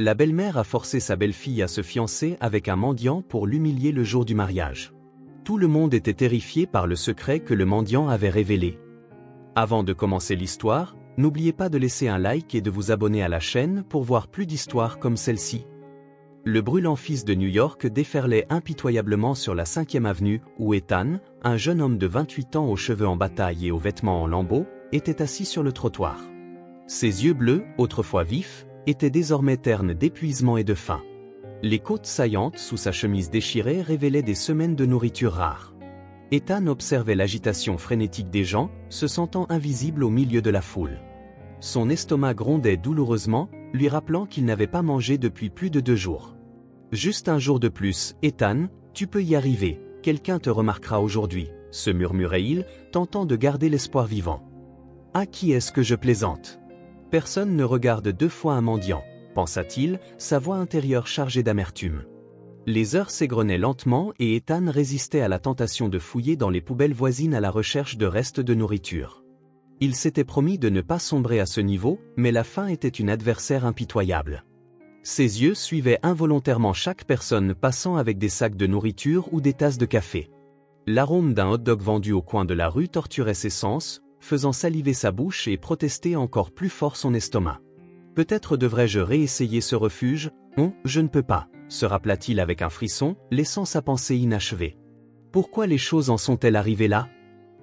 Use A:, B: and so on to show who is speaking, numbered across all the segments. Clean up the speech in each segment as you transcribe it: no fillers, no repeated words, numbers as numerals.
A: La belle-mère a forcé sa belle-fille à se fiancer avec un mendiant pour l'humilier le jour du mariage. Tout le monde était terrifié par le secret que le mendiant avait révélé. Avant de commencer l'histoire, n'oubliez pas de laisser un like et de vous abonner à la chaîne pour voir plus d'histoires comme celle-ci. Le brûlant fils de New York déferlait impitoyablement sur la 5e avenue où Ethan, un jeune homme de 28 ans aux cheveux en bataille et aux vêtements en lambeaux, était assis sur le trottoir. Ses yeux bleus, autrefois vifs, étaient désormais ternes d'épuisement et de faim. Les côtes saillantes sous sa chemise déchirée révélaient des semaines de nourriture rare. Ethan observait l'agitation frénétique des gens, se sentant invisible au milieu de la foule. Son estomac grondait douloureusement, lui rappelant qu'il n'avait pas mangé depuis plus de 2 jours. Juste un jour de plus, Ethan, tu peux y arriver, quelqu'un te remarquera aujourd'hui, se murmurait-il, tentant de garder l'espoir vivant. À qui est-ce que je plaisante? Personne ne regarde 2 fois un mendiant, pensa-t-il, sa voix intérieure chargée d'amertume. Les heures s'égrenaient lentement et Ethan résistait à la tentation de fouiller dans les poubelles voisines à la recherche de restes de nourriture. Il s'était promis de ne pas sombrer à ce niveau, mais la faim était une adversaire impitoyable. Ses yeux suivaient involontairement chaque personne passant avec des sacs de nourriture ou des tasses de café. L'arôme d'un hot-dog vendu au coin de la rue torturait ses sens, faisant saliver sa bouche et protester encore plus fort son estomac. Peut-être devrais-je réessayer ce refuge? Non, je ne peux pas, se rappela-t-il avec un frisson, laissant sa pensée inachevée. Pourquoi les choses en sont-elles arrivées là?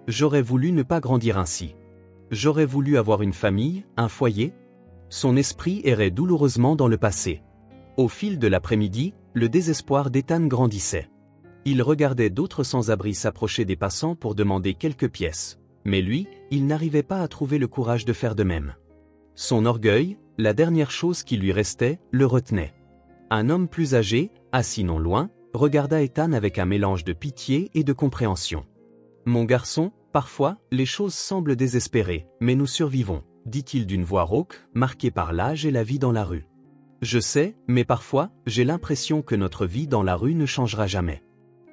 A: J'aurais voulu ne pas grandir ainsi. J'aurais voulu avoir une famille, un foyer. Son esprit errait douloureusement dans le passé. Au fil de l'après-midi, le désespoir d'Ethan grandissait. Il regardait d'autres sans-abri s'approcher des passants pour demander quelques pièces. Mais lui, il n'arrivait pas à trouver le courage de faire de même. Son orgueil, la dernière chose qui lui restait, le retenait. Un homme plus âgé, assis non loin, regarda Ethan avec un mélange de pitié et de compréhension. « Mon garçon, parfois, les choses semblent désespérées, mais nous survivons, » dit-il d'une voix rauque, marquée par l'âge et la vie dans la rue. « Je sais, mais parfois, j'ai l'impression que notre vie dans la rue ne changera jamais.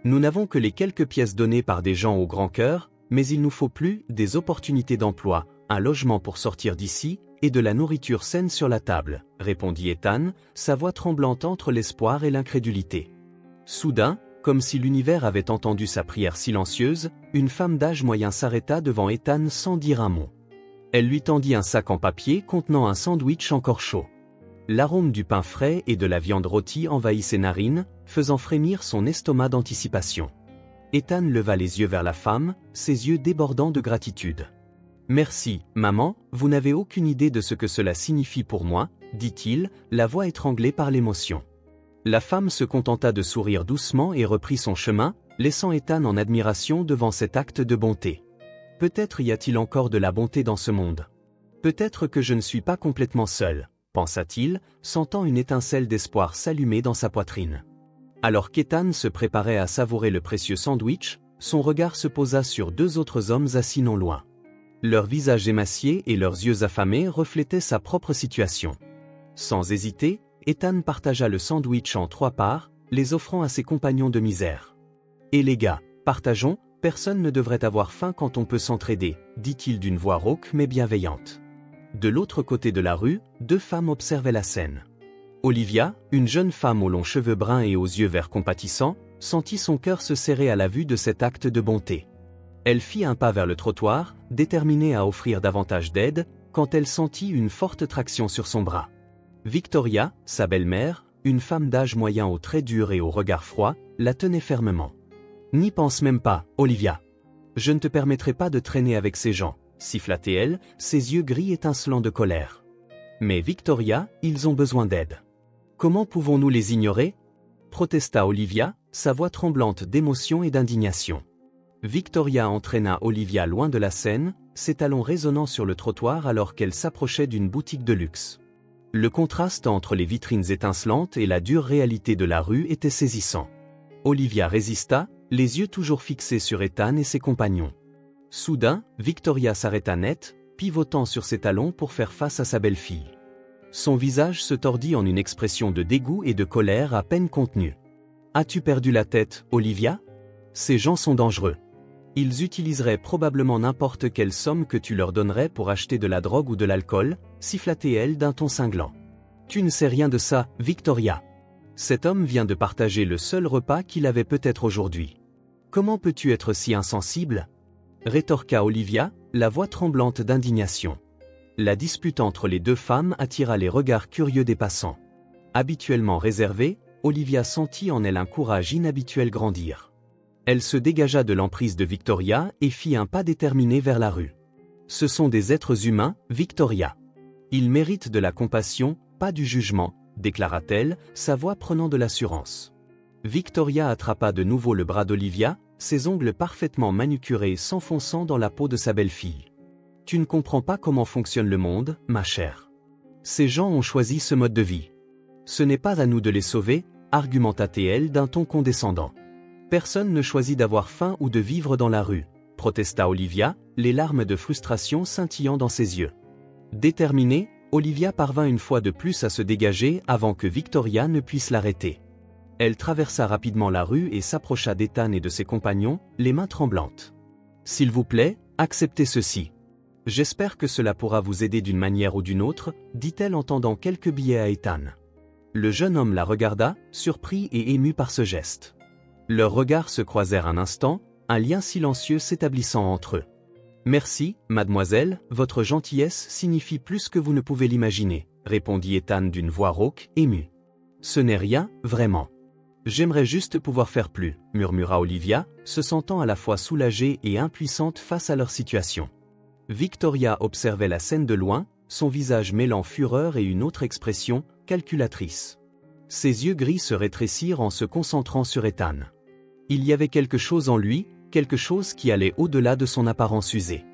A: Nous n'avons que les quelques pièces données par des gens au grand cœur, mais il nous faut plus des opportunités d'emploi, un logement pour sortir d'ici, et de la nourriture saine sur la table, » répondit Ethan, sa voix tremblante entre l'espoir et l'incrédulité. Soudain, comme si l'univers avait entendu sa prière silencieuse, une femme d'âge moyen s'arrêta devant Ethan sans dire un mot. Elle lui tendit un sac en papier contenant un sandwich encore chaud. L'arôme du pain frais et de la viande rôtie envahit ses narines, faisant frémir son estomac d'anticipation. Ethan leva les yeux vers la femme, ses yeux débordant de gratitude. « Merci, maman, vous n'avez aucune idée de ce que cela signifie pour moi, » dit-il, la voix étranglée par l'émotion. La femme se contenta de sourire doucement et reprit son chemin, laissant Ethan en admiration devant cet acte de bonté. Peut-être y a-t-il encore de la bonté dans ce monde. Peut-être que je ne suis pas complètement seul, pensa-t-il, sentant une étincelle d'espoir s'allumer dans sa poitrine. Alors qu'Ethan se préparait à savourer le précieux sandwich, son regard se posa sur 2 autres hommes assis non loin. Leurs visages émaciés et leurs yeux affamés reflétaient sa propre situation. Sans hésiter, Ethan partagea le sandwich en 3 parts, les offrant à ses compagnons de misère. « Et les gars, partageons, personne ne devrait avoir faim quand on peut s'entraider, » dit-il d'une voix rauque mais bienveillante. De l'autre côté de la rue, 2 femmes observaient la scène. Olivia, une jeune femme aux longs cheveux bruns et aux yeux verts compatissants, sentit son cœur se serrer à la vue de cet acte de bonté. Elle fit un pas vers le trottoir, déterminée à offrir davantage d'aide, quand elle sentit une forte traction sur son bras. Victoria, sa belle-mère, une femme d'âge moyen aux traits durs et au regard froid, la tenait fermement. « N'y pense même pas, Olivia. Je ne te permettrai pas de traîner avec ces gens, » siffla-t-elle, ses yeux gris étincelants de colère. « Mais Victoria, ils ont besoin d'aide. Comment pouvons-nous les ignorer ?» protesta Olivia, sa voix tremblante d'émotion et d'indignation. Victoria entraîna Olivia loin de la scène, ses talons résonnant sur le trottoir alors qu'elle s'approchait d'une boutique de luxe. Le contraste entre les vitrines étincelantes et la dure réalité de la rue était saisissant. Olivia résista, les yeux toujours fixés sur Ethan et ses compagnons. Soudain, Victoria s'arrêta net, pivotant sur ses talons pour faire face à sa belle-fille. Son visage se tordit en une expression de dégoût et de colère à peine contenue. « As-tu perdu la tête, Olivia? Ces gens sont dangereux. Ils utiliseraient probablement n'importe quelle somme que tu leur donnerais pour acheter de la drogue ou de l'alcool, » siffla-t-elle d'un ton cinglant. Tu ne sais rien de ça, Victoria. Cet homme vient de partager le seul repas qu'il avait peut-être aujourd'hui. Comment peux-tu être si insensible? Rétorqua Olivia, la voix tremblante d'indignation. La dispute entre les deux femmes attira les regards curieux des passants. Habituellement réservée, Olivia sentit en elle un courage inhabituel grandir. Elle se dégagea de l'emprise de Victoria et fit un pas déterminé vers la rue. Ce sont des êtres humains, Victoria. Ils méritent de la compassion, pas du jugement, déclara-t-elle, sa voix prenant de l'assurance. Victoria attrapa de nouveau le bras d'Olivia, ses ongles parfaitement manucurés s'enfonçant dans la peau de sa belle-fille. Tu ne comprends pas comment fonctionne le monde, ma chère. Ces gens ont choisi ce mode de vie. Ce n'est pas à nous de les sauver, argumenta-t-elle d'un ton condescendant. Personne ne choisit d'avoir faim ou de vivre dans la rue, protesta Olivia, les larmes de frustration scintillant dans ses yeux. Déterminée, Olivia parvint une fois de plus à se dégager avant que Victoria ne puisse l'arrêter. Elle traversa rapidement la rue et s'approcha d'Ethan et de ses compagnons, les mains tremblantes. « S'il vous plaît, acceptez ceci. J'espère que cela pourra vous aider d'une manière ou d'une autre, dit-elle en tendant quelques billets à Ethan. Le jeune homme la regarda, surpris et ému par ce geste. Leurs regards se croisèrent un instant, un lien silencieux s'établissant entre eux. « Merci, mademoiselle, votre gentillesse signifie plus que vous ne pouvez l'imaginer, répondit Ethan d'une voix rauque, émue. Ce n'est rien, vraiment. J'aimerais juste pouvoir faire plus, murmura Olivia, se sentant à la fois soulagée et impuissante face à leur situation. Victoria observait la scène de loin, son visage mêlant fureur et une autre expression, calculatrice. Ses yeux gris se rétrécirent en se concentrant sur Ethan. Il y avait quelque chose en lui, quelque chose qui allait au-delà de son apparence usée.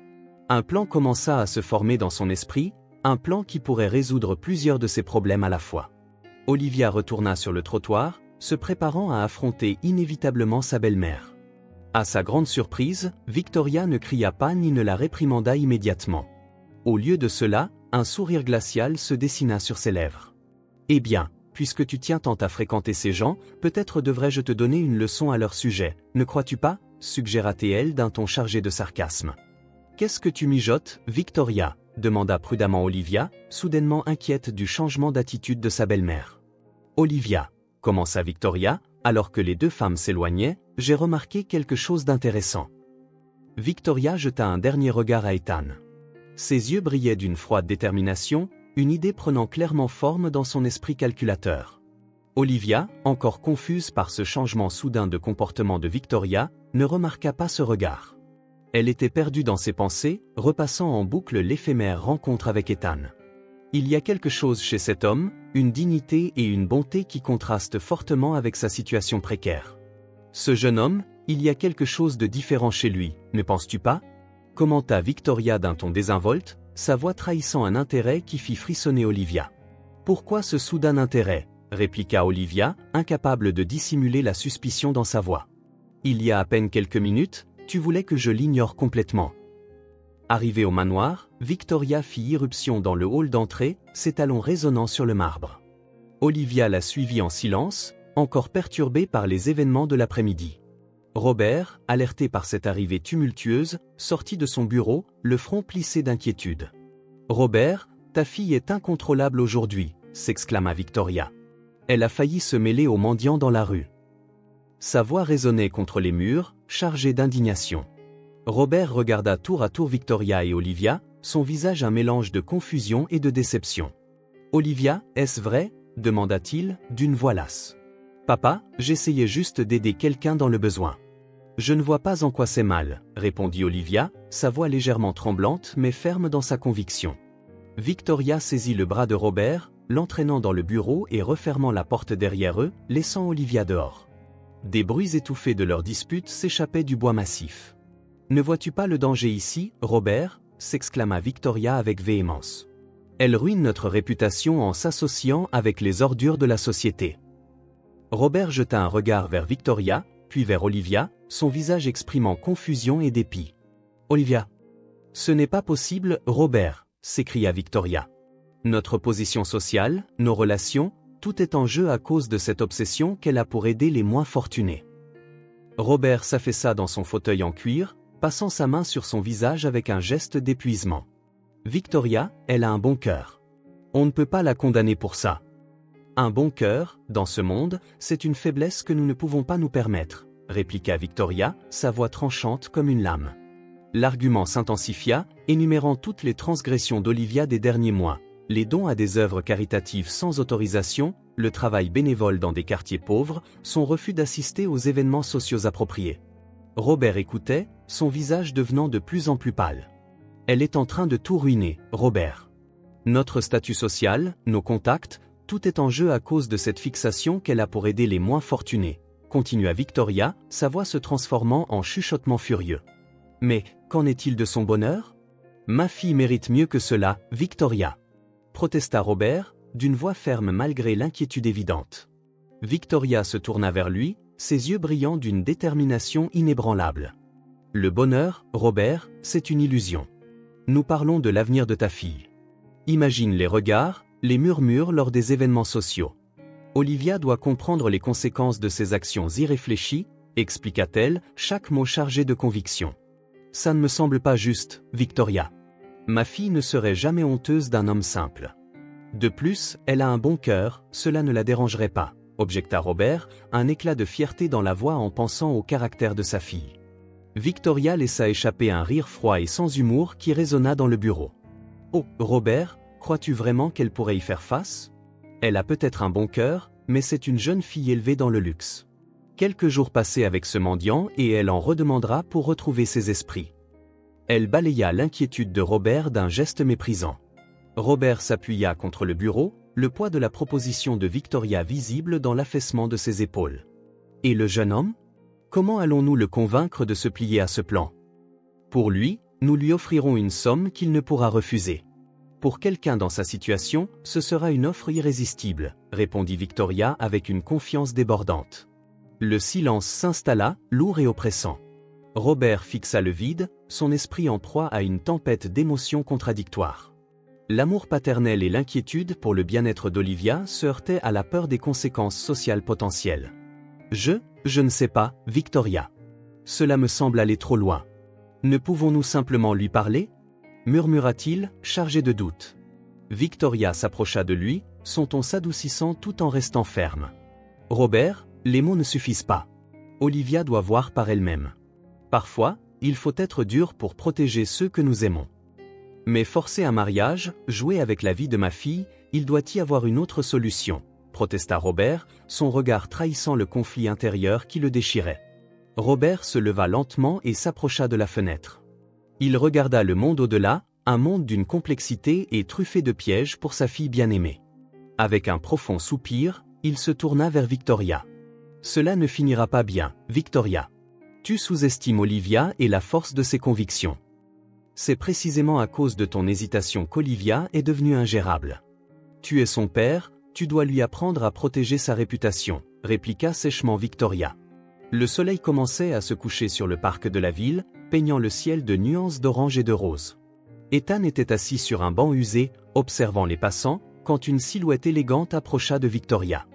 A: Un plan commença à se former dans son esprit, un plan qui pourrait résoudre plusieurs de ses problèmes à la fois. Olivia retourna sur le trottoir, se préparant à affronter inévitablement sa belle-mère. À sa grande surprise, Victoria ne cria pas ni ne la réprimanda immédiatement. Au lieu de cela, un sourire glacial se dessina sur ses lèvres. « Eh bien, puisque tu tiens tant à fréquenter ces gens, peut-être devrais-je te donner une leçon à leur sujet, ne crois-tu pas ?» suggéra-t-elle d'un ton chargé de sarcasme. « Qu'est-ce que tu mijotes, Victoria ?» demanda prudemment Olivia, soudainement inquiète du changement d'attitude de sa belle-mère. « Olivia, » commença Victoria, alors que les deux femmes s'éloignaient, « j'ai remarqué quelque chose d'intéressant. » Victoria jeta un dernier regard à Ethan. Ses yeux brillaient d'une froide détermination, une idée prenant clairement forme dans son esprit calculateur. Olivia, encore confuse par ce changement soudain de comportement de Victoria, ne remarqua pas ce regard. Elle était perdue dans ses pensées, repassant en boucle l'éphémère rencontre avec Ethan. Il y a quelque chose chez cet homme, une dignité et une bonté qui contrastent fortement avec sa situation précaire. Ce jeune homme, il y a quelque chose de différent chez lui, ne penses-tu pas ? Commenta Victoria d'un ton désinvolte, sa voix trahissant un intérêt qui fit frissonner Olivia. Pourquoi ce soudain intérêt ? Répliqua Olivia, incapable de dissimuler la suspicion dans sa voix. Il y a à peine quelques minutes, tu voulais que je l'ignore complètement. Arrivée au manoir, Victoria fit irruption dans le hall d'entrée, ses talons résonnant sur le marbre. Olivia la suivit en silence, encore perturbée par les événements de l'après-midi. Robert, alerté par cette arrivée tumultueuse, sortit de son bureau, le front plissé d'inquiétude. « Robert, ta fille est incontrôlable aujourd'hui », s'exclama Victoria. Elle a failli se mêler aux mendiants dans la rue. Sa voix résonnait contre les murs, chargée d'indignation. Robert regarda tour à tour Victoria et Olivia, son visage un mélange de confusion et de déception. « Olivia, est-ce vrai ?» demanda-t-il, d'une voix lasse. « Papa, j'essayais juste d'aider quelqu'un dans le besoin. »« Je ne vois pas en quoi c'est mal, » répondit Olivia, sa voix légèrement tremblante mais ferme dans sa conviction. Victoria saisit le bras de Robert, l'entraînant dans le bureau et refermant la porte derrière eux, laissant Olivia dehors. Des bruits étouffés de leur dispute s'échappaient du bois massif. « Ne vois-tu pas le danger ici, Robert ?» s'exclama Victoria avec véhémence. « Elle ruine notre réputation en s'associant avec les ordures de la société. » Robert jeta un regard vers Victoria, puis vers Olivia, son visage exprimant confusion et dépit. « Olivia !»« Ce n'est pas possible, Robert !» s'écria Victoria. « Notre position sociale, nos relations, tout est en jeu à cause de cette obsession qu'elle a pour aider les moins fortunés. » Robert s'affaissa dans son fauteuil en cuir, passant sa main sur son visage avec un geste d'épuisement. « Victoria, elle a un bon cœur. On ne peut pas la condamner pour ça, Un bon cœur, dans ce monde, c'est une faiblesse que nous ne pouvons pas nous permettre, répliqua Victoria, sa voix tranchante comme une lame. L'argument s'intensifia, énumérant toutes les transgressions d'Olivia des derniers mois, les dons à des œuvres caritatives sans autorisation, le travail bénévole dans des quartiers pauvres, son refus d'assister aux événements sociaux appropriés. Robert écoutait, son visage devenant de plus en plus pâle. Elle est en train de tout ruiner, Robert. Notre statut social, nos contacts, tout est en jeu à cause de cette fixation qu'elle a pour aider les moins fortunés, continua Victoria, sa voix se transformant en chuchotement furieux. Mais, qu'en est-il de son bonheur? Ma fille mérite mieux que cela, Victoria, protesta Robert, d'une voix ferme malgré l'inquiétude évidente. Victoria se tourna vers lui, ses yeux brillants d'une détermination inébranlable. Le bonheur, Robert, c'est une illusion. Nous parlons de l'avenir de ta fille. Imagine les regards, les murmures lors des événements sociaux. Olivia doit comprendre les conséquences de ses actions irréfléchies, expliqua-t-elle, chaque mot chargé de conviction. Ça ne me semble pas juste, Victoria. Ma fille ne serait jamais honteuse d'un homme simple. De plus, elle a un bon cœur, cela ne la dérangerait pas, objecta Robert, un éclat de fierté dans la voix en pensant au caractère de sa fille. Victoria laissa échapper un rire froid et sans humour qui résonna dans le bureau. Oh, Robert, crois-tu vraiment qu'elle pourrait y faire face? Elle a peut-être un bon cœur, mais c'est une jeune fille élevée dans le luxe. Quelques jours passés avec ce mendiant et elle en redemandera pour retrouver ses esprits. Elle balaya l'inquiétude de Robert d'un geste méprisant. Robert s'appuya contre le bureau, le poids de la proposition de Victoria visible dans l'affaissement de ses épaules. Et le jeune homme? Comment allons-nous le convaincre de se plier à ce plan? Pour lui, nous lui offrirons une somme qu'il ne pourra refuser. Pour quelqu'un dans sa situation, ce sera une offre irrésistible, répondit Victoria avec une confiance débordante. Le silence s'installa, lourd et oppressant. Robert fixa le vide, son esprit en proie à une tempête d'émotions contradictoires. L'amour paternel et l'inquiétude pour le bien-être d'Olivia se heurtaient à la peur des conséquences sociales potentielles. Je ne sais pas, Victoria. Cela me semble aller trop loin. Ne pouvons-nous simplement lui parler? Murmura-t-il, chargé de doute. Victoria s'approcha de lui, son ton s'adoucissant tout en restant ferme. Robert, les mots ne suffisent pas. Olivia doit voir par elle-même. Parfois, il faut être dur pour protéger ceux que nous aimons. Mais forcer un mariage, jouer avec la vie de ma fille, il doit y avoir une autre solution, protesta Robert, son regard trahissant le conflit intérieur qui le déchirait. Robert se leva lentement et s'approcha de la fenêtre. Il regarda le monde au-delà, un monde d'une complexité et truffé de pièges pour sa fille bien-aimée. Avec un profond soupir, il se tourna vers Victoria. Cela ne finira pas bien, Victoria. Tu sous-estimes Olivia et la force de ses convictions. C'est précisément à cause de ton hésitation qu'Olivia est devenue ingérable. Tu es son père, tu dois lui apprendre à protéger sa réputation, répliqua sèchement Victoria. Le soleil commençait à se coucher sur le parc de la ville, peignant le ciel de nuances d'orange et de rose. Ethan était assis sur un banc usé, observant les passants, quand une silhouette élégante approcha de Victoria.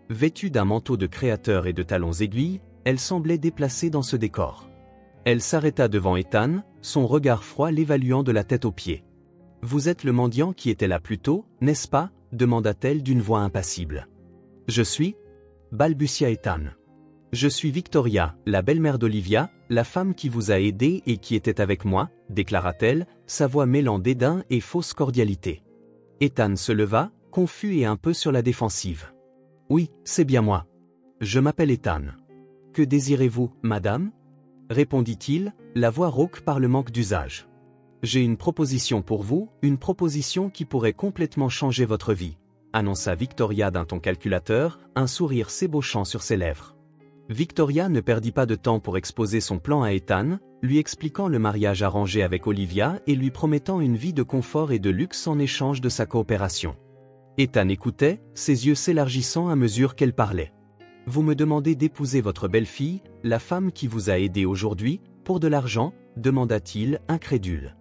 A: Vêtue d'un manteau de créateur et de talons aiguilles, elle semblait déplacée dans ce décor. Elle s'arrêta devant Ethan, son regard froid l'évaluant de la tête aux pieds. « Vous êtes le mendiant qui était là plus tôt, n'est-ce pas » demanda-t-elle d'une voix impassible. « Je suis » balbutia Ethan. « Je suis Victoria, la belle-mère d'Olivia, la femme qui vous a aidé et qui était avec moi » déclara-t-elle, sa voix mêlant dédain et fausse cordialité. Ethan se leva, confus et un peu sur la défensive. « Oui, c'est bien moi. Je m'appelle Ethan. »« Que désirez-vous, madame ?» répondit-il, la voix rauque par le manque d'usage. « J'ai une proposition pour vous, une proposition qui pourrait complètement changer votre vie » annonça Victoria d'un ton calculateur, un sourire s'ébauchant sur ses lèvres. Victoria ne perdit pas de temps pour exposer son plan à Ethan, lui expliquant le mariage arrangé avec Olivia et lui promettant une vie de confort et de luxe en échange de sa coopération. Ethan écoutait, ses yeux s'élargissant à mesure qu'elle parlait. « Vous me demandez d'épouser votre belle-fille, la femme qui vous a aidé aujourd'hui, pour de l'argent » demanda-t-il, incrédule.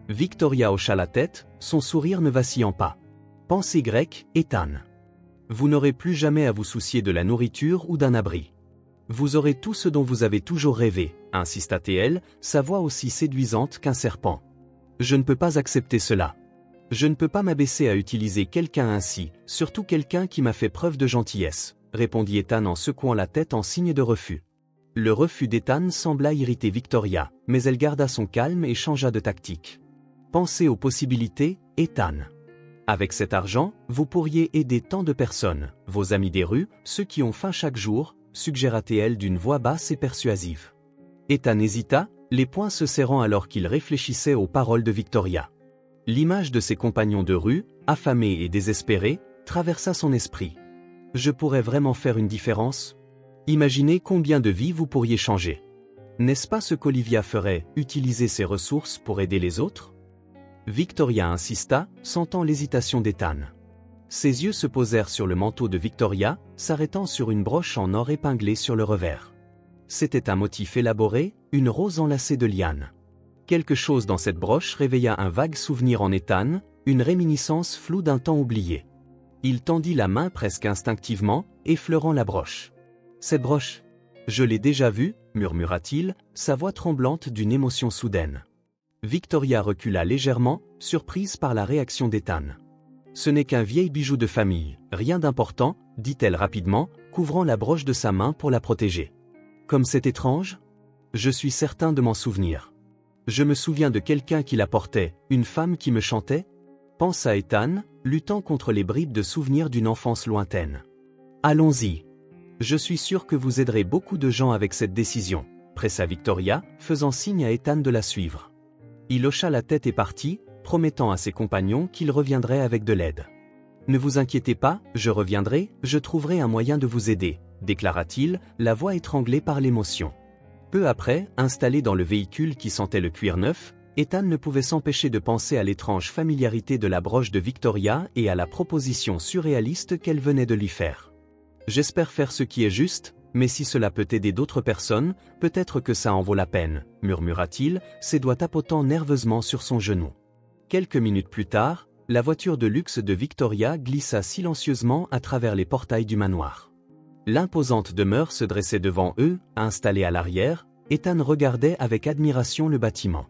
A: Victoria hocha la tête, son sourire ne vacillant pas. « Pensée grecque, Ethan. Vous n'aurez plus jamais à vous soucier de la nourriture ou d'un abri. Vous aurez tout ce dont vous avez toujours rêvé, insista-t-elle, sa voix aussi séduisante qu'un serpent. Je ne peux pas accepter cela. Je ne peux pas m'abaisser à utiliser quelqu'un ainsi, surtout quelqu'un qui m'a fait preuve de gentillesse, répondit Ethan en secouant la tête en signe de refus. Le refus d'Ethan sembla irriter Victoria, mais elle garda son calme et changea de tactique. Pensez aux possibilités, Ethan. Avec cet argent, vous pourriez aider tant de personnes, vos amis des rues, ceux qui ont faim chaque jour, suggéra-t-elle d'une voix basse et persuasive. Ethan hésita, les poings se serrant alors qu'il réfléchissait aux paroles de Victoria. L'image de ses compagnons de rue, affamés et désespérés, traversa son esprit. Je pourrais vraiment faire une différence? Imaginez combien de vies vous pourriez changer. N'est-ce pas ce qu'Olivia ferait, utiliser ses ressources pour aider les autres? Victoria insista, sentant l'hésitation d'Ethan. Ses yeux se posèrent sur le manteau de Victoria, s'arrêtant sur une broche en or épinglée sur le revers. C'était un motif élaboré, une rose enlacée de lianes. Quelque chose dans cette broche réveilla un vague souvenir en Ethan, une réminiscence floue d'un temps oublié. Il tendit la main presque instinctivement, effleurant la broche. « Cette broche? Je l'ai déjà vue, » murmura-t-il, sa voix tremblante d'une émotion soudaine. Victoria recula légèrement, surprise par la réaction d'Ethan. « Ce n'est qu'un vieil bijou de famille, rien d'important, » dit-elle rapidement, couvrant la broche de sa main pour la protéger. « Comme c'est étrange? Je suis certain de m'en souvenir. Je me souviens de quelqu'un qui la portait, une femme qui me chantait? » Pensa Ethan, luttant contre les bribes de souvenirs d'une enfance lointaine. « Allons-y. Je suis sûr que vous aiderez beaucoup de gens avec cette décision, » pressa Victoria, faisant signe à Ethan de la suivre. Il hocha la tête et partit, promettant à ses compagnons qu'il reviendrait avec de l'aide. « Ne vous inquiétez pas, je reviendrai, je trouverai un moyen de vous aider, » déclara-t-il, la voix étranglée par l'émotion. Peu après, installé dans le véhicule qui sentait le cuir neuf, Ethan ne pouvait s'empêcher de penser à l'étrange familiarité de la broche de Victoria et à la proposition surréaliste qu'elle venait de lui faire. « J'espère faire ce qui est juste, mais si cela peut aider d'autres personnes, peut-être que ça en vaut la peine, » murmura-t-il, ses doigts tapotant nerveusement sur son genou. Quelques minutes plus tard, la voiture de luxe de Victoria glissa silencieusement à travers les portails du manoir. L'imposante demeure se dressait devant eux, installée à l'arrière. Ethan regardait avec admiration le bâtiment.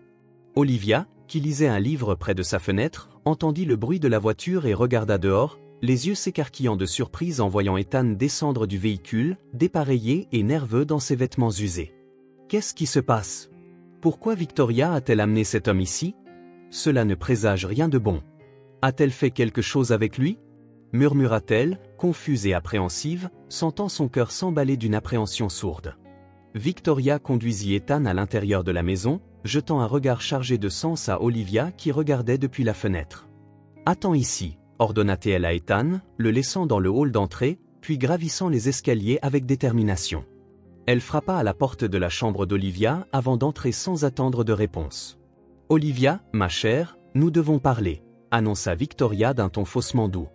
A: Olivia, qui lisait un livre près de sa fenêtre, entendit le bruit de la voiture et regarda dehors, les yeux s'écarquillant de surprise en voyant Ethan descendre du véhicule, dépareillé et nerveux dans ses vêtements usés. « Qu'est-ce qui se passe? Pourquoi Victoria a-t-elle amené cet homme ici? Cela ne présage rien de bon. A-t-elle fait quelque chose avec lui ?» murmura-t-elle, confuse et appréhensive, sentant son cœur s'emballer d'une appréhension sourde. Victoria conduisit Ethan à l'intérieur de la maison, jetant un regard chargé de sens à Olivia qui regardait depuis la fenêtre. « Attends ici, » ordonna-t-elle à Ethan, le laissant dans le hall d'entrée, puis gravissant les escaliers avec détermination. Elle frappa à la porte de la chambre d'Olivia avant d'entrer sans attendre de réponse. « Olivia, ma chère, nous devons parler, » annonça Victoria d'un ton faussement doux.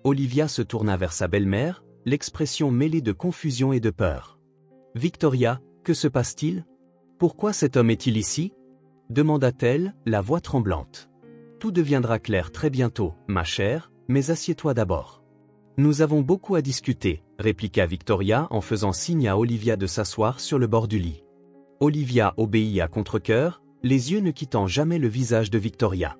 A: Olivia se tourna vers sa belle-mère, l'expression mêlée de confusion et de peur. « Victoria, que se passe-t-il? Pourquoi cet homme est-il ici ?» demanda-t-elle, la voix tremblante. « Tout deviendra clair très bientôt, ma chère, mais assieds-toi d'abord. »« Nous avons beaucoup à discuter, » répliqua Victoria en faisant signe à Olivia de s'asseoir sur le bord du lit. Olivia obéit à contre-cœur, les yeux ne quittant jamais le visage de Victoria.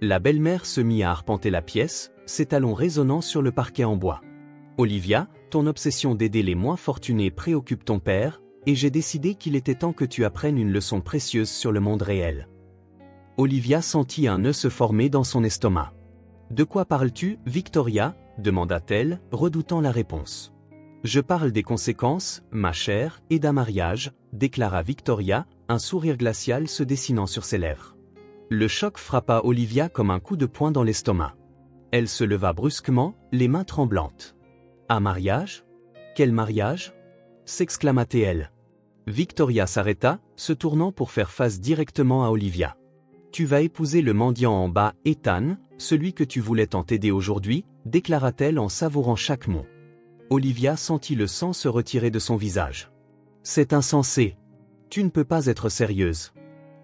A: La belle-mère se mit à arpenter la pièce, ses talons résonnant sur le parquet en bois. « Olivia, ton obsession d'aider les moins fortunés préoccupe ton père, et j'ai décidé qu'il était temps que tu apprennes une leçon précieuse sur le monde réel. » Olivia sentit un nœud se former dans son estomac. « De quoi parles-tu, Victoria ?» demanda-t-elle, redoutant la réponse. « Je parle des conséquences, ma chère, et d'un mariage, » déclara Victoria, un sourire glacial se dessinant sur ses lèvres. Le choc frappa Olivia comme un coup de poing dans l'estomac. Elle se leva brusquement, les mains tremblantes. « Un mariage? Quel mariage ?» s'exclama-t-elle. Victoria s'arrêta, se tournant pour faire face directement à Olivia. « Tu vas épouser le mendiant en bas, Ethan, celui que tu voulais tant aider aujourd'hui, » déclara-t-elle en savourant chaque mot. Olivia sentit le sang se retirer de son visage. « C'est insensé. Tu ne peux pas être sérieuse. »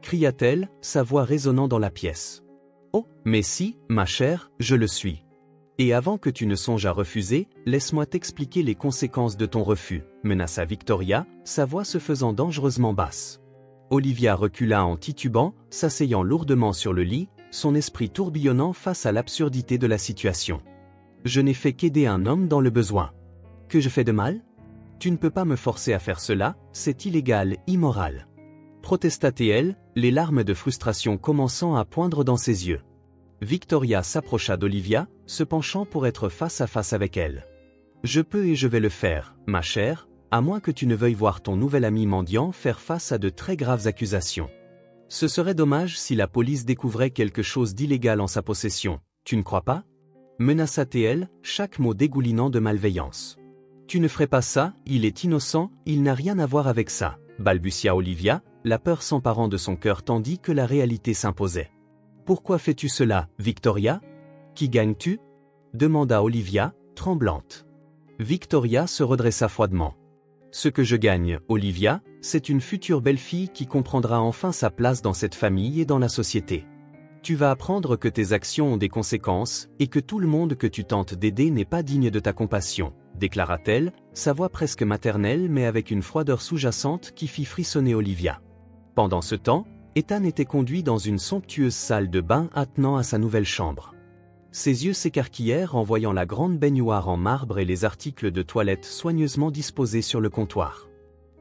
A: cria-t-elle, sa voix résonnant dans la pièce. « Oh, mais si, ma chère, je le suis. Et avant que tu ne songes à refuser, laisse-moi t'expliquer les conséquences de ton refus, » menaça Victoria, sa voix se faisant dangereusement basse. Olivia recula en titubant, s'asseyant lourdement sur le lit, son esprit tourbillonnant face à l'absurdité de la situation. Je n'ai fait qu'aider un homme dans le besoin. Que je fais de mal? Tu ne peux pas me forcer à faire cela, c'est illégal, immoral. Protesta-t-elle, les larmes de frustration commençant à poindre dans ses yeux. Victoria s'approcha d'Olivia, se penchant pour être face à face avec elle. Je peux et je vais le faire, ma chère, à moins que tu ne veuilles voir ton nouvel ami mendiant faire face à de très graves accusations. Ce serait dommage si la police découvrait quelque chose d'illégal en sa possession, tu ne crois pas? Menaça-t-elle, chaque mot dégoulinant de malveillance. Tu ne ferais pas ça, il est innocent, il n'a rien à voir avec ça, balbutia Olivia, la peur s'emparant de son cœur tandis que la réalité s'imposait. Pourquoi fais-tu cela, Victoria? Qui gagnes-tu? Demanda Olivia, tremblante. Victoria se redressa froidement. Ce que je gagne, Olivia, c'est une future belle-fille qui comprendra enfin sa place dans cette famille et dans la société. Tu vas apprendre que tes actions ont des conséquences et que tout le monde que tu tentes d'aider n'est pas digne de ta compassion, déclara-t-elle, sa voix presque maternelle mais avec une froideur sous-jacente qui fit frissonner Olivia. Pendant ce temps, Ethan était conduit dans une somptueuse salle de bain attenant à sa nouvelle chambre. Ses yeux s'écarquillèrent en voyant la grande baignoire en marbre et les articles de toilette soigneusement disposés sur le comptoir.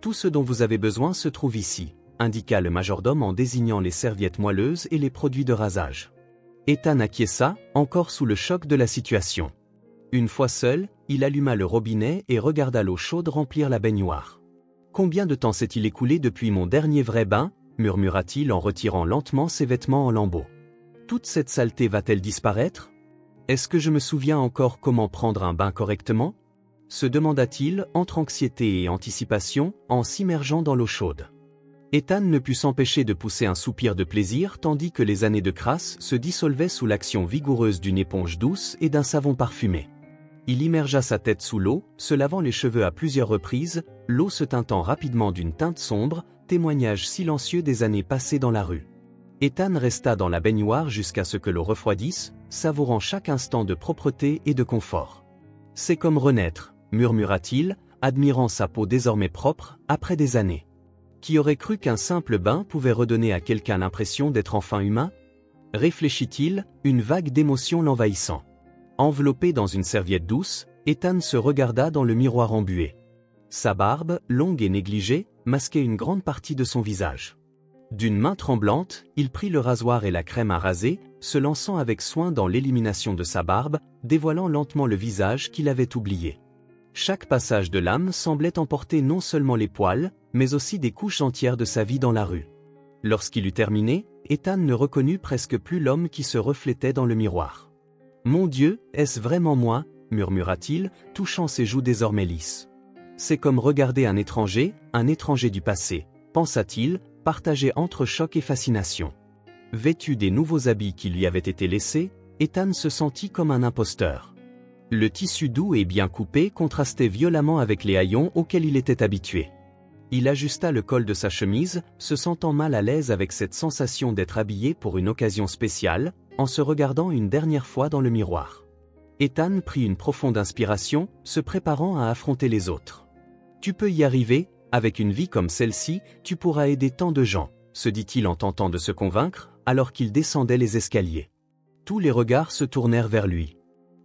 A: Tout ce dont vous avez besoin se trouve ici, indiqua le majordome en désignant les serviettes moelleuses et les produits de rasage. Ethan acquiesça, encore sous le choc de la situation. Une fois seul, il alluma le robinet et regarda l'eau chaude remplir la baignoire. « Combien de temps s'est-il écoulé depuis mon dernier vrai bain ?» murmura-t-il en retirant lentement ses vêtements en lambeaux. « Toute cette saleté va-t-elle disparaître? Est-ce que je me souviens encore comment prendre un bain correctement ?» se demanda-t-il entre anxiété et anticipation en s'immergeant dans l'eau chaude. Ethan ne put s'empêcher de pousser un soupir de plaisir tandis que les années de crasse se dissolvaient sous l'action vigoureuse d'une éponge douce et d'un savon parfumé. Il immergea sa tête sous l'eau, se lavant les cheveux à plusieurs reprises, l'eau se teintant rapidement d'une teinte sombre, témoignage silencieux des années passées dans la rue. Ethan resta dans la baignoire jusqu'à ce que l'eau refroidisse, savourant chaque instant de propreté et de confort. « C'est comme renaître », murmura-t-il, admirant sa peau désormais propre, après des années. Qui aurait cru qu'un simple bain pouvait redonner à quelqu'un l'impression d'être enfin humain? Réfléchit-il, une vague d'émotion l'envahissant. Enveloppé dans une serviette douce, Ethan se regarda dans le miroir embué. Sa barbe, longue et négligée, masquait une grande partie de son visage. D'une main tremblante, il prit le rasoir et la crème à raser, se lançant avec soin dans l'élimination de sa barbe, dévoilant lentement le visage qu'il avait oublié. Chaque passage de lame semblait emporter non seulement les poils, mais aussi des couches entières de sa vie dans la rue. Lorsqu'il eut terminé, Ethan ne reconnut presque plus l'homme qui se reflétait dans le miroir. « Mon Dieu, est-ce vraiment moi ?» murmura-t-il, touchant ses joues désormais lisses. « C'est comme regarder un étranger du passé », pensa-t-il, partagé entre choc et fascination. Vêtu des nouveaux habits qui lui avaient été laissés, Ethan se sentit comme un imposteur. Le tissu doux et bien coupé contrastait violemment avec les haillons auxquels il était habitué. Il ajusta le col de sa chemise, se sentant mal à l'aise avec cette sensation d'être habillé pour une occasion spéciale, en se regardant une dernière fois dans le miroir. Ethan prit une profonde inspiration, se préparant à affronter les autres. « Tu peux y arriver, avec une vie comme celle-ci, tu pourras aider tant de gens, » se dit-il en tentant de se convaincre, alors qu'il descendait les escaliers. Tous les regards se tournèrent vers lui.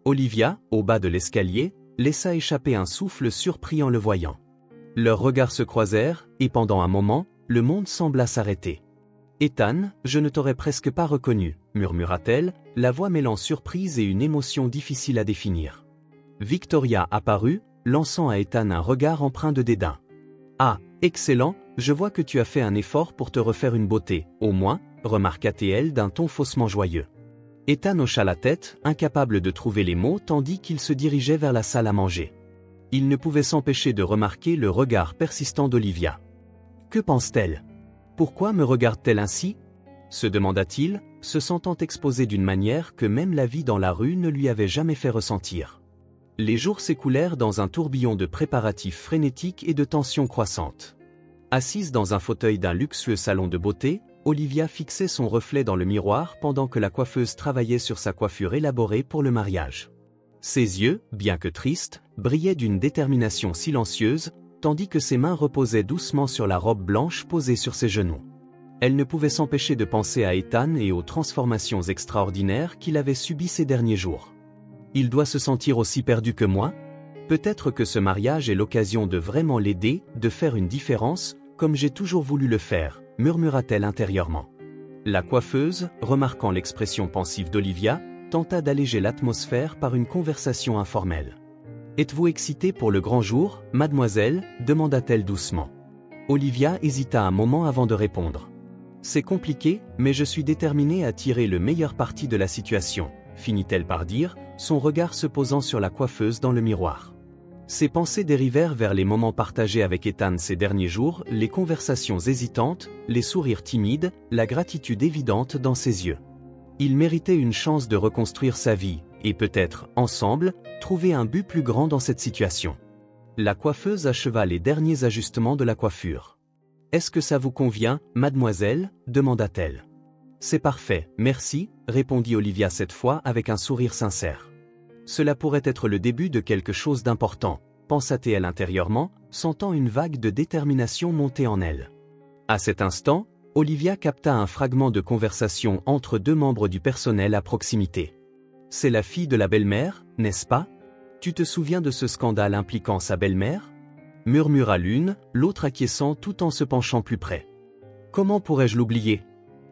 A: Olivia, au bas de l'escalier, laissa échapper un souffle surpris en le voyant. Leurs regards se croisèrent, et pendant un moment, le monde sembla s'arrêter. « Ethan, je ne t'aurais presque pas reconnu, » murmura-t-elle, la voix mêlant surprise et une émotion difficile à définir. Victoria apparut, lançant à Ethan un regard empreint de dédain. « Ah, excellent, je vois que tu as fait un effort pour te refaire une beauté, au moins, » remarqua-t-elle d'un ton faussement joyeux. Ethan hocha la tête, incapable de trouver les mots tandis qu'il se dirigeait vers la salle à manger. Il ne pouvait s'empêcher de remarquer le regard persistant d'Olivia. « Que pense-t-elle? Pourquoi me regarde-t-elle ainsi ?» se demanda-t-il, se sentant exposé d'une manière que même la vie dans la rue ne lui avait jamais fait ressentir. Les jours s'écoulèrent dans un tourbillon de préparatifs frénétiques et de tensions croissantes. Assise dans un fauteuil d'un luxueux salon de beauté, Olivia fixait son reflet dans le miroir pendant que la coiffeuse travaillait sur sa coiffure élaborée pour le mariage. Ses yeux, bien que tristes, brillaient d'une détermination silencieuse, tandis que ses mains reposaient doucement sur la robe blanche posée sur ses genoux. Elle ne pouvait s'empêcher de penser à Ethan et aux transformations extraordinaires qu'il avait subies ces derniers jours. Il doit se sentir aussi perdu que moi? Peut-être que ce mariage est l'occasion de vraiment l'aider, de faire une différence, comme j'ai toujours voulu le faire, murmura-t-elle intérieurement. La coiffeuse, remarquant l'expression pensive d'Olivia, tenta d'alléger l'atmosphère par une conversation informelle. « Êtes-vous excitée pour le grand jour, mademoiselle » demanda-t-elle doucement. Olivia hésita un moment avant de répondre. « C'est compliqué, mais je suis déterminée à tirer le meilleur parti de la situation », finit-elle par dire, son regard se posant sur la coiffeuse dans le miroir. Ses pensées dérivèrent vers les moments partagés avec Ethan ces derniers jours, les conversations hésitantes, les sourires timides, la gratitude évidente dans ses yeux. Il méritait une chance de reconstruire sa vie, et peut-être, ensemble, trouver un but plus grand dans cette situation. La coiffeuse acheva les derniers ajustements de la coiffure. « Est-ce que ça vous convient, mademoiselle » demanda-t-elle. « C'est parfait, merci » répondit Olivia cette fois avec un sourire sincère. Cela pourrait être le début de quelque chose d'important, pensa-t-elle intérieurement, sentant une vague de détermination monter en elle. À cet instant, Olivia capta un fragment de conversation entre deux membres du personnel à proximité. « C'est la fille de la belle-mère, n'est-ce pas? Tu te souviens de ce scandale impliquant sa belle-mère » murmura l'une, l'autre acquiesçant tout en se penchant plus près. « Comment pourrais-je l'oublier?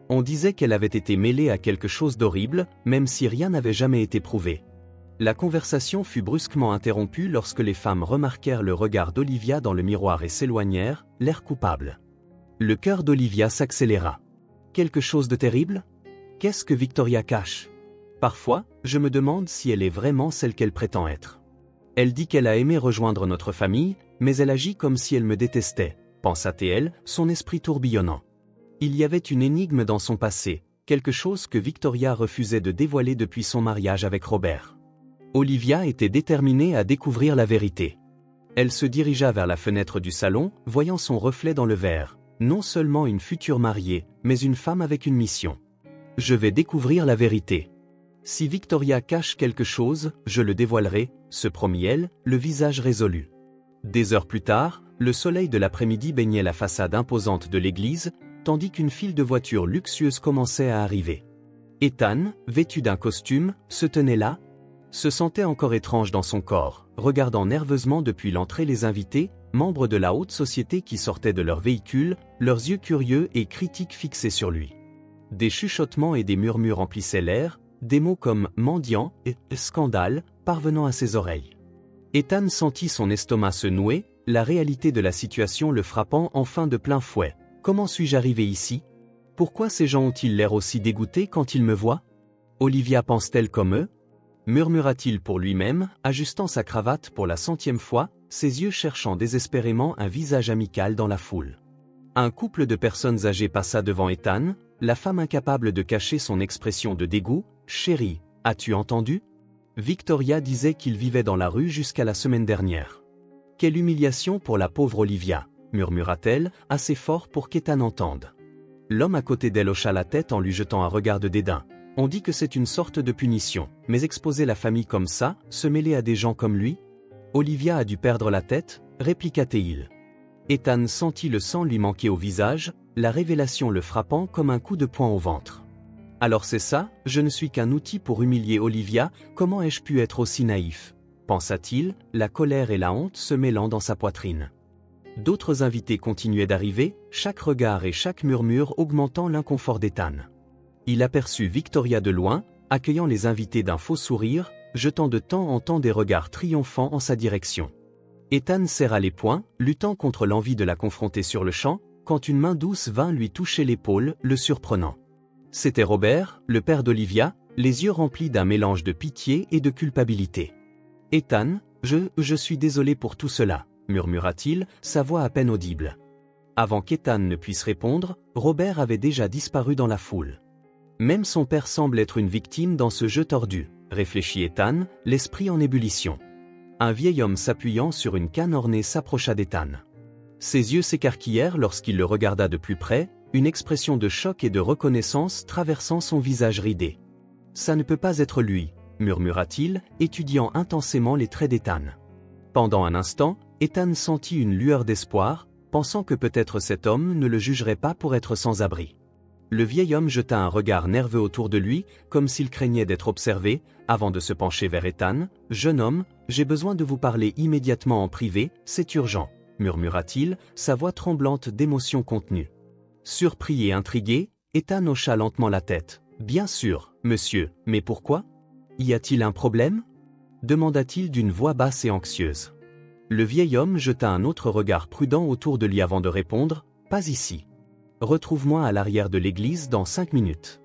A: On disait qu'elle avait été mêlée à quelque chose d'horrible, même si rien n'avait jamais été prouvé. » La conversation fut brusquement interrompue lorsque les femmes remarquèrent le regard d'Olivia dans le miroir et s'éloignèrent, l'air coupable. Le cœur d'Olivia s'accéléra. Quelque chose de terrible? Qu'est-ce que Victoria cache? Parfois, je me demande si elle est vraiment celle qu'elle prétend être. Elle dit qu'elle a aimé rejoindre notre famille, mais elle agit comme si elle me détestait, pensa-t-elle, son esprit tourbillonnant. Il y avait une énigme dans son passé, quelque chose que Victoria refusait de dévoiler depuis son mariage avec Robert. Olivia était déterminée à découvrir la vérité. Elle se dirigea vers la fenêtre du salon, voyant son reflet dans le verre, non seulement une future mariée, mais une femme avec une mission. « Je vais découvrir la vérité. Si Victoria cache quelque chose, je le dévoilerai », se promit-elle, le visage résolu. Des heures plus tard, le soleil de l'après-midi baignait la façade imposante de l'église, tandis qu'une file de voitures luxueuses commençait à arriver. Ethan, vêtu d'un costume, se tenait là, se sentait encore étrange dans son corps, regardant nerveusement depuis l'entrée les invités, membres de la haute société qui sortaient de leur véhicule, leurs yeux curieux et critiques fixés sur lui. Des chuchotements et des murmures remplissaient l'air, des mots comme « mendiant » et « scandale » parvenant à ses oreilles. Ethan sentit son estomac se nouer, la réalité de la situation le frappant enfin de plein fouet. « Comment suis-je arrivé ici? Pourquoi ces gens ont-ils l'air aussi dégoûtés quand ils me voient? Olivia pense-t-elle comme eux ?» murmura-t-il pour lui-même, ajustant sa cravate pour la 100e fois, ses yeux cherchant désespérément un visage amical dans la foule. Un couple de personnes âgées passa devant Ethan, la femme incapable de cacher son expression de dégoût. « Chérie, as-tu entendu? Victoria disait qu'il vivait dans la rue jusqu'à la semaine dernière. » « Quelle humiliation pour la pauvre Olivia » murmura-t-elle, assez fort pour qu'Ethan entende. L'homme à côté d'elle hocha la tête en lui jetant un regard de dédain. « On dit que c'est une sorte de punition, mais exposer la famille comme ça, se mêler à des gens comme lui? Olivia a dû perdre la tête, répliqua-t-il. Ethan sentit le sang lui manquer au visage, la révélation le frappant comme un coup de poing au ventre. « Alors c'est ça, je ne suis qu'un outil pour humilier Olivia, comment ai-je pu être aussi naïf ?» pensa-t-il, la colère et la honte se mêlant dans sa poitrine. D'autres invités continuaient d'arriver, chaque regard et chaque murmure augmentant l'inconfort d'Ethan. Il aperçut Victoria de loin, accueillant les invités d'un faux sourire, jetant de temps en temps des regards triomphants en sa direction. Ethan serra les poings, luttant contre l'envie de la confronter sur le champ, quand une main douce vint lui toucher l'épaule, le surprenant. C'était Robert, le père d'Olivia, les yeux remplis d'un mélange de pitié et de culpabilité. « Ethan, je suis désolé pour tout cela », murmura-t-il, sa voix à peine audible. Avant qu'Ethan ne puisse répondre, Robert avait déjà disparu dans la foule. Même son père semble être une victime dans ce jeu tordu, réfléchit Ethan, l'esprit en ébullition. Un vieil homme s'appuyant sur une canne ornée s'approcha d'Ethan. Ses yeux s'écarquillèrent lorsqu'il le regarda de plus près, une expression de choc et de reconnaissance traversant son visage ridé. « Ça ne peut pas être lui », murmura-t-il, étudiant intensément les traits d'Ethan. Pendant un instant, Ethan sentit une lueur d'espoir, pensant que peut-être cet homme ne le jugerait pas pour être sans abri. Le vieil homme jeta un regard nerveux autour de lui, comme s'il craignait d'être observé, avant de se pencher vers Ethan. « Jeune homme, j'ai besoin de vous parler immédiatement en privé, c'est urgent », murmura-t-il, sa voix tremblante d'émotion contenue. Surpris et intrigué, Ethan hocha lentement la tête. « Bien sûr, monsieur, mais pourquoi? Y a-t-il un problème ?» demanda-t-il d'une voix basse et anxieuse. Le vieil homme jeta un autre regard prudent autour de lui avant de répondre. « Pas ici. Retrouve-moi à l'arrière de l'église dans 5 minutes.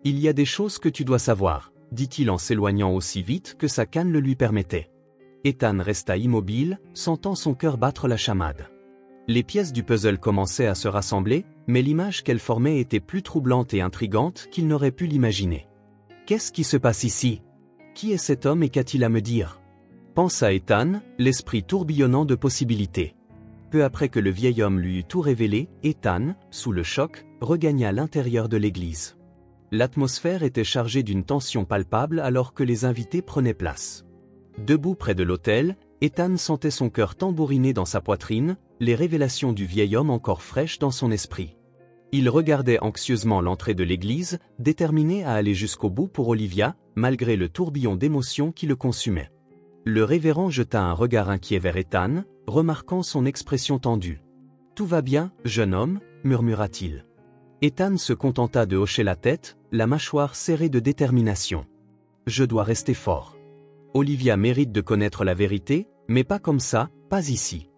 A: Il y a des choses que tu dois savoir, » dit-il en s'éloignant aussi vite que sa canne le lui permettait. Ethan resta immobile, sentant son cœur battre la chamade. Les pièces du puzzle commençaient à se rassembler, mais l'image qu'elles formaient était plus troublante et intrigante qu'il n'aurait pu l'imaginer. « Qu'est-ce qui se passe ici? Qui est cet homme et qu'a-t-il à me dire ?» pensa Ethan, l'esprit tourbillonnant de possibilités. Peu après que le vieil homme lui eut tout révélé, Ethan, sous le choc, regagna l'intérieur de l'église. L'atmosphère était chargée d'une tension palpable alors que les invités prenaient place. Debout près de l'autel, Ethan sentait son cœur tambouriner dans sa poitrine, les révélations du vieil homme encore fraîches dans son esprit. Il regardait anxieusement l'entrée de l'église, déterminé à aller jusqu'au bout pour Olivia, malgré le tourbillon d'émotions qui le consumait. Le révérend jeta un regard inquiet vers Ethan, remarquant son expression tendue. « Tout va bien, jeune homme » murmura-t-il. Ethan se contenta de hocher la tête, la mâchoire serrée de détermination. « Je dois rester fort. Olivia mérite de connaître la vérité, mais pas comme ça, pas ici.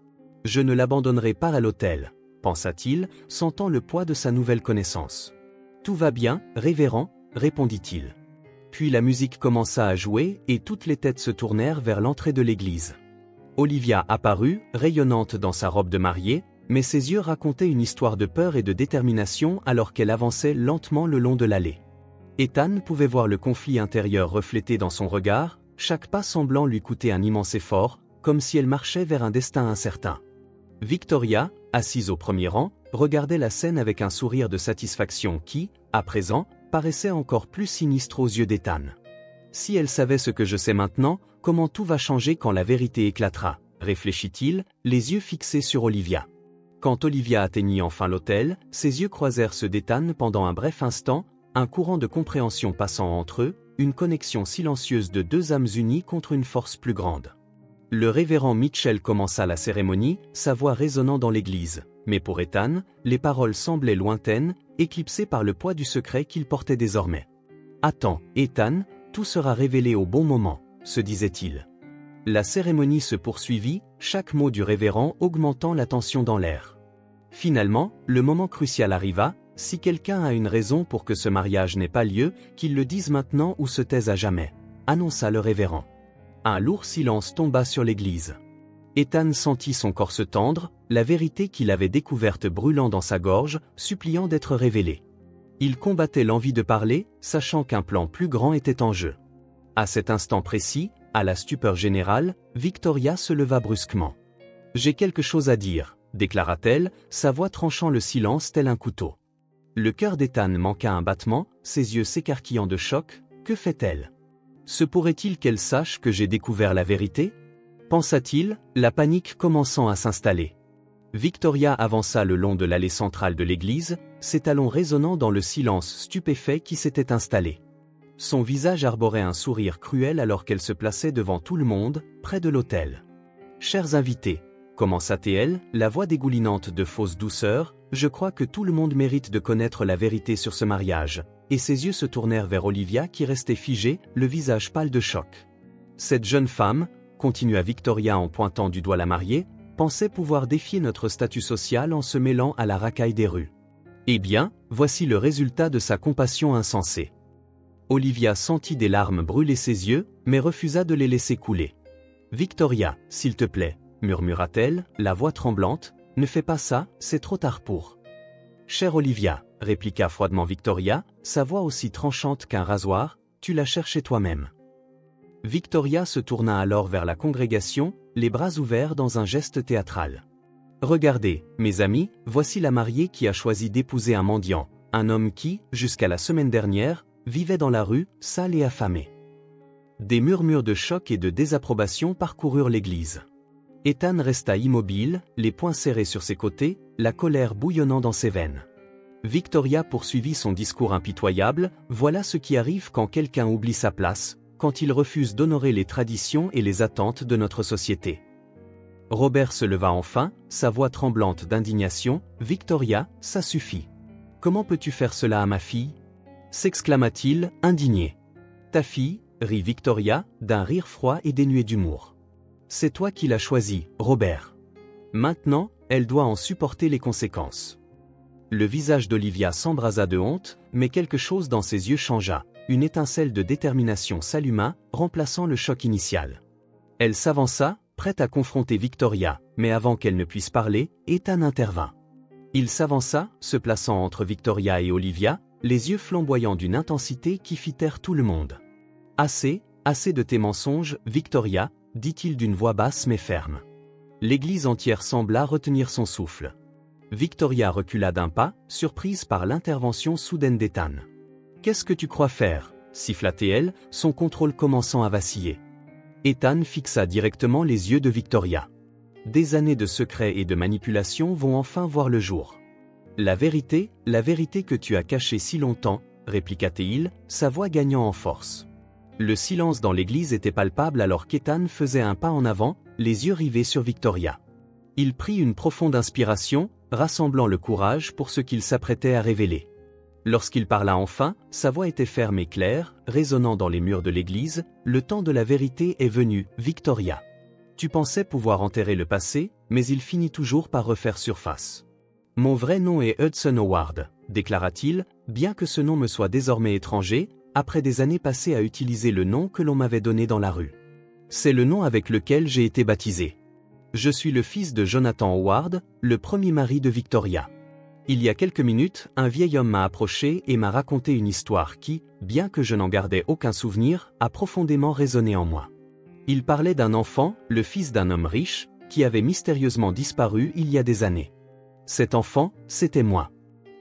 A: Je ne l'abandonnerai pas à l'autel, » pensa-t-il, sentant le poids de sa nouvelle connaissance. « Tout va bien, révérend » répondit-il. Puis la musique commença à jouer et toutes les têtes se tournèrent vers l'entrée de l'église. Olivia apparut, rayonnante dans sa robe de mariée, mais ses yeux racontaient une histoire de peur et de détermination alors qu'elle avançait lentement le long de l'allée. Ethan pouvait voir le conflit intérieur reflété dans son regard, chaque pas semblant lui coûter un immense effort, comme si elle marchait vers un destin incertain. Victoria, assise au premier rang, regardait la scène avec un sourire de satisfaction qui, à présent, paraissait encore plus sinistre aux yeux d'Ethan. « Si elle savait ce que je sais maintenant, comment tout va changer quand la vérité éclatera ?» réfléchit-il, les yeux fixés sur Olivia. Quand Olivia atteignit enfin l'autel, ses yeux croisèrent ceux d'Ethan pendant un bref instant, un courant de compréhension passant entre eux, une connexion silencieuse de deux âmes unies contre une force plus grande. Le révérend Mitchell commença la cérémonie, sa voix résonnant dans l'église, mais pour Ethan, les paroles semblaient lointaines, éclipsées par le poids du secret qu'il portait désormais. « Attends, Ethan, tout sera révélé au bon moment », se disait-il. La cérémonie se poursuivit, chaque mot du révérend augmentant la tension dans l'air. Finalement, le moment crucial arriva. Si quelqu'un a une raison pour que ce mariage n'ait pas lieu, qu'il le dise maintenant ou se taise à jamais, annonça le révérend. Un lourd silence tomba sur l'église. Ethan sentit son corps se tendre, la vérité qu'il avait découverte brûlant dans sa gorge, suppliant d'être révélée. Il combattait l'envie de parler, sachant qu'un plan plus grand était en jeu. À cet instant précis, à la stupeur générale, Victoria se leva brusquement. « J'ai quelque chose à dire », déclara-t-elle, sa voix tranchant le silence tel un couteau. Le cœur d'Ethan manqua un battement, ses yeux s'écarquillant de choc. Que fait-elle? Se pourrait-il qu'elle sache que j'ai découvert la vérité? Pensa-t-il, la panique commençant à s'installer. Victoria avança le long de l'allée centrale de l'église, ses talons résonnant dans le silence stupéfait qui s'était installé. Son visage arborait un sourire cruel alors qu'elle se plaçait devant tout le monde, près de l'autel. « Chers invités, » commença-t-elle, la voix dégoulinante de fausse douceur, « je crois que tout le monde mérite de connaître la vérité sur ce mariage. » Et ses yeux se tournèrent vers Olivia qui restait figée, le visage pâle de choc. Cette jeune femme, continua Victoria en pointant du doigt la mariée, pensait pouvoir défier notre statut social en se mêlant à la racaille des rues. Eh bien, voici le résultat de sa compassion insensée. Olivia sentit des larmes brûler ses yeux, mais refusa de les laisser couler. « Victoria, s'il te plaît, » murmura-t-elle, la voix tremblante, « ne fais pas ça, c'est trop tard pour. » « Chère Olivia, » répliqua froidement Victoria, sa voix aussi tranchante qu'un rasoir, « tu l'as cherché toi-même. » Victoria se tourna alors vers la congrégation, les bras ouverts dans un geste théâtral. « Regardez, mes amis, voici la mariée qui a choisi d'épouser un mendiant, un homme qui, jusqu'à la semaine dernière, vivait dans la rue, sale et affamé. » Des murmures de choc et de désapprobation parcoururent l'église. Ethan resta immobile, les poings serrés sur ses côtés, la colère bouillonnant dans ses veines. Victoria poursuivit son discours impitoyable, voilà ce qui arrive quand quelqu'un oublie sa place, quand il refuse d'honorer les traditions et les attentes de notre société. Robert se leva enfin, sa voix tremblante d'indignation. « Victoria, ça suffit. Comment peux-tu faire cela à ma fille » s'exclama-t-il, indigné. « Ta fille » rit Victoria, d'un rire froid et dénué d'humour. « C'est toi qui l'as choisie, Robert. Maintenant, elle doit en supporter les conséquences. » Le visage d'Olivia s'embrasa de honte, mais quelque chose dans ses yeux changea. Une étincelle de détermination s'alluma, remplaçant le choc initial. Elle s'avança, prête à confronter Victoria, mais avant qu'elle ne puisse parler, Ethan intervint. Il s'avança, se plaçant entre Victoria et Olivia, les yeux flamboyants d'une intensité qui fit taire tout le monde. « Assez de tes mensonges, Victoria, » dit-il d'une voix basse mais ferme. L'église entière sembla retenir son souffle. Victoria recula d'un pas, surprise par l'intervention soudaine d'Ethan. « Qu'est-ce que tu crois faire » siffla-t-elle, son contrôle commençant à vaciller. Ethan fixa directement les yeux de Victoria. Des années de secrets et de manipulation vont enfin voir le jour. « La vérité que tu as cachée si longtemps, » répliqua-t-il, sa voix gagnant en force. Le silence dans l'église était palpable alors qu'Ethan faisait un pas en avant, les yeux rivés sur Victoria. Il prit une profonde inspiration, rassemblant le courage pour ce qu'il s'apprêtait à révéler. Lorsqu'il parla enfin, sa voix était ferme et claire, résonnant dans les murs de l'église. « Le temps de la vérité est venu, Victoria. Tu pensais pouvoir enterrer le passé, mais il finit toujours par refaire surface. Mon vrai nom est Hudson Howard, déclara-t-il, bien que ce nom me soit désormais étranger, après des années passées à utiliser le nom que l'on m'avait donné dans la rue. C'est le nom avec lequel j'ai été baptisé. Je suis le fils de Jonathan Howard, le premier mari de Victoria. Il y a quelques minutes, un vieil homme m'a approché et m'a raconté une histoire qui, bien que je n'en gardais aucun souvenir, a profondément résonné en moi. Il parlait d'un enfant, le fils d'un homme riche, qui avait mystérieusement disparu il y a des années. Cet enfant, c'était moi.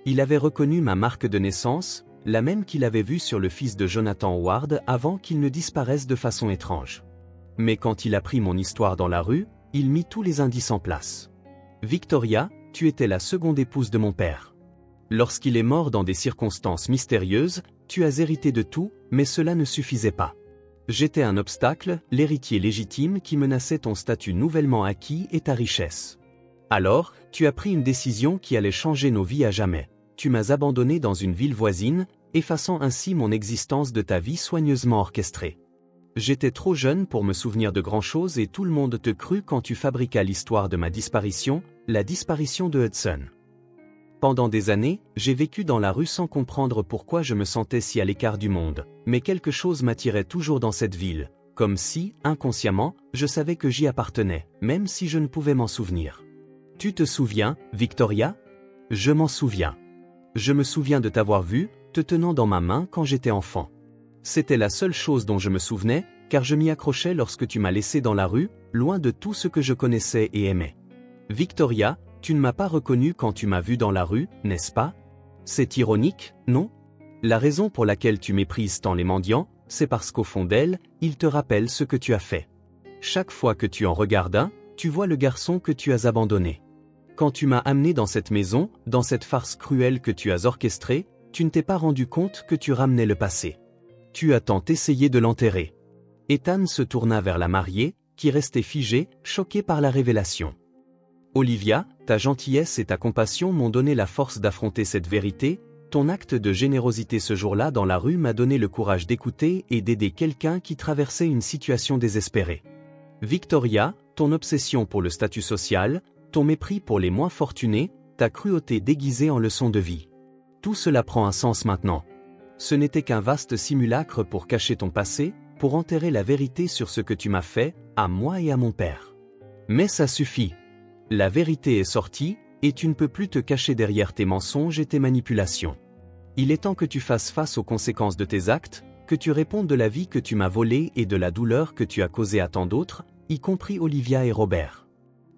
A: Il avait reconnu ma marque de naissance, la même qu'il avait vue sur le fils de Jonathan Howard avant qu'il ne disparaisse de façon étrange. Mais quand il apprit mon histoire dans la rue, il mit tous les indices en place. Victoria, tu étais la seconde épouse de mon père. Lorsqu'il est mort dans des circonstances mystérieuses, tu as hérité de tout, mais cela ne suffisait pas. J'étais un obstacle, l'héritier légitime qui menaçait ton statut nouvellement acquis et ta richesse. Alors, tu as pris une décision qui allait changer nos vies à jamais. Tu m'as abandonné dans une ville voisine, effaçant ainsi mon existence de ta vie soigneusement orchestrée. J'étais trop jeune pour me souvenir de grand-chose et tout le monde te crut quand tu fabriquas l'histoire de ma disparition, la disparition de Hudson. Pendant des années, j'ai vécu dans la rue sans comprendre pourquoi je me sentais si à l'écart du monde, mais quelque chose m'attirait toujours dans cette ville, comme si, inconsciemment, je savais que j'y appartenais, même si je ne pouvais m'en souvenir. Tu te souviens, Victoria ? Je m'en souviens. Je me souviens de t'avoir vue, te tenant dans ma main quand j'étais enfant. C'était la seule chose dont je me souvenais, car je m'y accrochais lorsque tu m'as laissé dans la rue, loin de tout ce que je connaissais et aimais. Victoria, tu ne m'as pas reconnu quand tu m'as vu dans la rue, n'est-ce pas ? C'est ironique, non ? La raison pour laquelle tu méprises tant les mendiants, c'est parce qu'au fond d'elle, ils te rappellent ce que tu as fait. Chaque fois que tu en regardes un, tu vois le garçon que tu as abandonné. Quand tu m'as amené dans cette maison, dans cette farce cruelle que tu as orchestrée, tu ne t'es pas rendu compte que tu ramenais le passé. Tu as tant essayé de l'enterrer. Ethan se tourna vers la mariée, qui restait figée, choquée par la révélation. Olivia, ta gentillesse et ta compassion m'ont donné la force d'affronter cette vérité, ton acte de générosité ce jour-là dans la rue m'a donné le courage d'écouter et d'aider quelqu'un qui traversait une situation désespérée. Victoria, ton obsession pour le statut social, ton mépris pour les moins fortunés, ta cruauté déguisée en leçon de vie. Tout cela prend un sens maintenant. Ce n'était qu'un vaste simulacre pour cacher ton passé, pour enterrer la vérité sur ce que tu m'as fait, à moi et à mon père. Mais ça suffit. La vérité est sortie, et tu ne peux plus te cacher derrière tes mensonges et tes manipulations. Il est temps que tu fasses face aux conséquences de tes actes, que tu répondes de la vie que tu m'as volée et de la douleur que tu as causée à tant d'autres, y compris Olivia et Robert.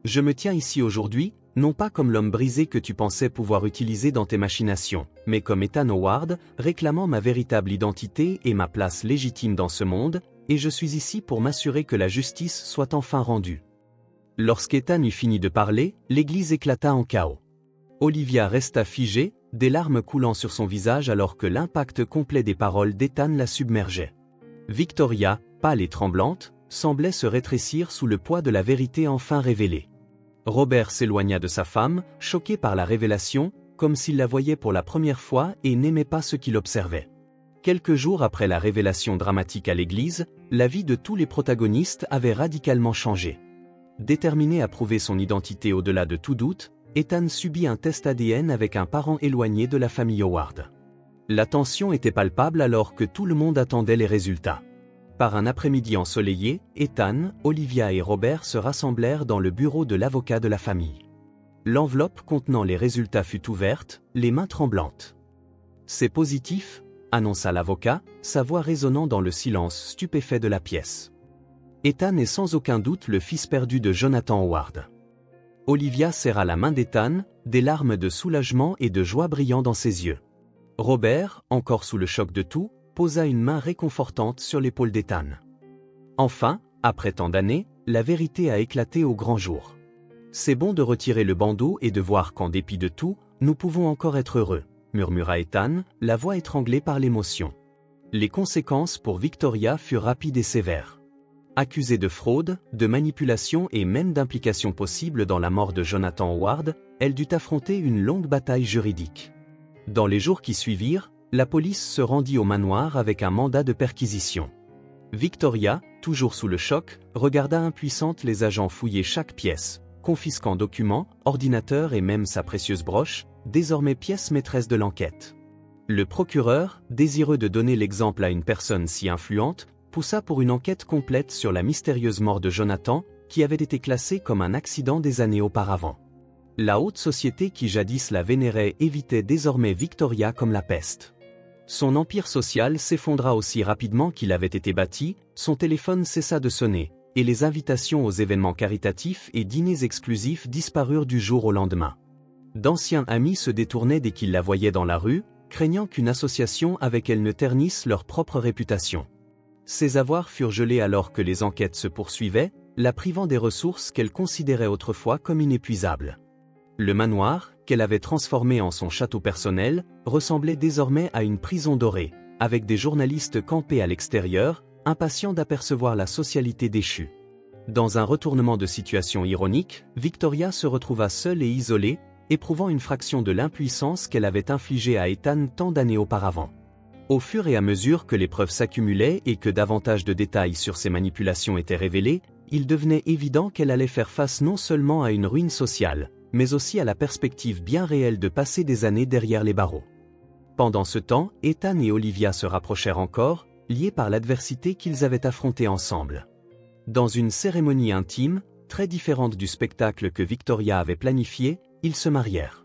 A: Je me tiens ici aujourd'hui, non pas comme l'homme brisé que tu pensais pouvoir utiliser dans tes machinations, mais comme Ethan Howard, réclamant ma véritable identité et ma place légitime dans ce monde, et je suis ici pour m'assurer que la justice soit enfin rendue. Lorsqu'Ethan eut fini de parler, l'église éclata en chaos. Olivia resta figée, des larmes coulant sur son visage alors que l'impact complet des paroles d'Ethan la submergeait. Victoria, pâle et tremblante, semblait se rétrécir sous le poids de la vérité enfin révélée. Robert s'éloigna de sa femme, choqué par la révélation, comme s'il la voyait pour la première fois et n'aimait pas ce qu'il observait. Quelques jours après la révélation dramatique à l'église, la vie de tous les protagonistes avait radicalement changé. Déterminé à prouver son identité au-delà de tout doute, Ethan subit un test ADN avec un parent éloigné de la famille Howard. La tension était palpable alors que tout le monde attendait les résultats. Par un après-midi ensoleillé, Ethan, Olivia et Robert se rassemblèrent dans le bureau de l'avocat de la famille. L'enveloppe contenant les résultats fut ouverte, les mains tremblantes. « C'est positif », annonça l'avocat, sa voix résonnant dans le silence stupéfait de la pièce. Ethan est sans aucun doute le fils perdu de Jonathan Howard. Olivia serra la main d'Ethan, des larmes de soulagement et de joie brillant dans ses yeux. Robert, encore sous le choc de tout, posa une main réconfortante sur l'épaule d'Ethan. Enfin, après tant d'années, la vérité a éclaté au grand jour. C'est bon de retirer le bandeau et de voir qu'en dépit de tout, nous pouvons encore être heureux, murmura Ethan, la voix étranglée par l'émotion. Les conséquences pour Victoria furent rapides et sévères. Accusée de fraude, de manipulation et même d'implication possible dans la mort de Jonathan Howard, elle dut affronter une longue bataille juridique. Dans les jours qui suivirent, la police se rendit au manoir avec un mandat de perquisition. Victoria, toujours sous le choc, regarda impuissante les agents fouiller chaque pièce, confisquant documents, ordinateurs et même sa précieuse broche, désormais pièce maîtresse de l'enquête. Le procureur, désireux de donner l'exemple à une personne si influente, poussa pour une enquête complète sur la mystérieuse mort de Jonathan, qui avait été classée comme un accident des années auparavant. La haute société qui jadis la vénérait évitait désormais Victoria comme la peste. Son empire social s'effondra aussi rapidement qu'il avait été bâti, son téléphone cessa de sonner, et les invitations aux événements caritatifs et dîners exclusifs disparurent du jour au lendemain. D'anciens amis se détournaient dès qu'ils la voyaient dans la rue, craignant qu'une association avec elle ne ternisse leur propre réputation. Ses avoirs furent gelés alors que les enquêtes se poursuivaient, la privant des ressources qu'elle considérait autrefois comme inépuisables. Le manoir, qu'elle avait transformé en son château personnel, ressemblait désormais à une prison dorée, avec des journalistes campés à l'extérieur, impatients d'apercevoir la socialité déchue. Dans un retournement de situation ironique, Victoria se retrouva seule et isolée, éprouvant une fraction de l'impuissance qu'elle avait infligée à Ethan tant d'années auparavant. Au fur et à mesure que les preuves s'accumulaient et que davantage de détails sur ses manipulations étaient révélés, il devenait évident qu'elle allait faire face non seulement à une ruine sociale, mais aussi à la perspective bien réelle de passer des années derrière les barreaux. Pendant ce temps, Ethan et Olivia se rapprochèrent encore, liés par l'adversité qu'ils avaient affrontée ensemble. Dans une cérémonie intime, très différente du spectacle que Victoria avait planifié, ils se marièrent.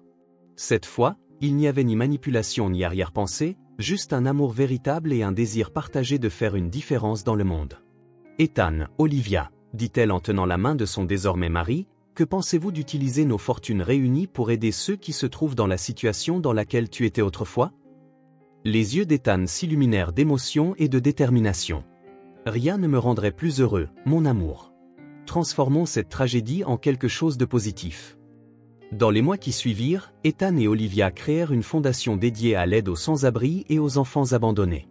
A: Cette fois, il n'y avait ni manipulation ni arrière-pensée, juste un amour véritable et un désir partagé de faire une différence dans le monde. « Ethan, Olivia, » dit-elle en tenant la main de son désormais mari, « que pensez-vous d'utiliser nos fortunes réunies pour aider ceux qui se trouvent dans la situation dans laquelle tu étais autrefois ?» Les yeux d'Ethan s'illuminèrent d'émotion et de détermination. « Rien ne me rendrait plus heureux, mon amour. Transformons cette tragédie en quelque chose de positif. » Dans les mois qui suivirent, Ethan et Olivia créèrent une fondation dédiée à l'aide aux sans-abri et aux enfants abandonnés.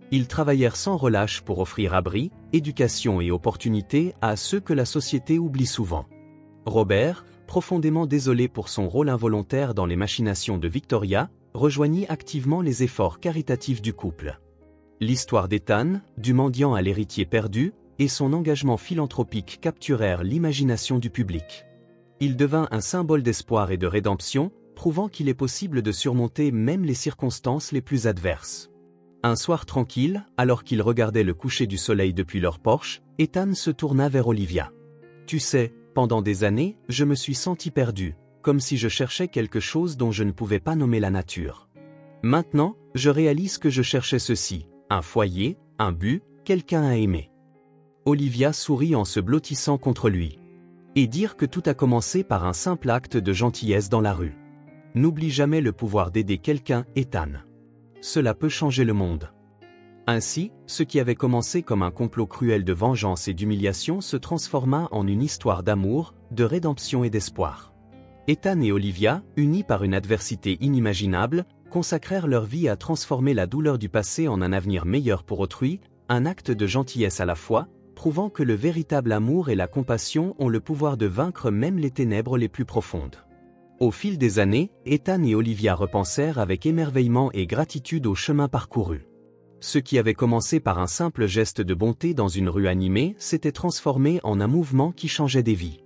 A: Ils travaillèrent sans relâche pour offrir abri, éducation et opportunités à ceux que la société oublie souvent. Robert, profondément désolé pour son rôle involontaire dans les machinations de Victoria, rejoignit activement les efforts caritatifs du couple. L'histoire d'Ethan, du mendiant à l'héritier perdu, et son engagement philanthropique capturèrent l'imagination du public. Il devint un symbole d'espoir et de rédemption, prouvant qu'il est possible de surmonter même les circonstances les plus adverses. Un soir tranquille, alors qu'ils regardaient le coucher du soleil depuis leur porche, Ethan se tourna vers Olivia. « Tu sais, pendant des années, je me suis senti perdu, comme si je cherchais quelque chose dont je ne pouvais pas nommer la nature. Maintenant, je réalise que je cherchais ceci, un foyer, un but, quelqu'un à aimer. » Olivia sourit en se blottissant contre lui. Et dire que tout a commencé par un simple acte de gentillesse dans la rue. N'oublie jamais le pouvoir d'aider quelqu'un, Ethan. Cela peut changer le monde. Ainsi, ce qui avait commencé comme un complot cruel de vengeance et d'humiliation se transforma en une histoire d'amour, de rédemption et d'espoir. Ethan et Olivia, unis par une adversité inimaginable, consacrèrent leur vie à transformer la douleur du passé en un avenir meilleur pour autrui, un acte de gentillesse à la fois, prouvant que le véritable amour et la compassion ont le pouvoir de vaincre même les ténèbres les plus profondes. Au fil des années, Ethan et Olivia repensèrent avec émerveillement et gratitude au chemin parcouru. Ce qui avait commencé par un simple geste de bonté dans une rue animée s'était transformé en un mouvement qui changeait des vies.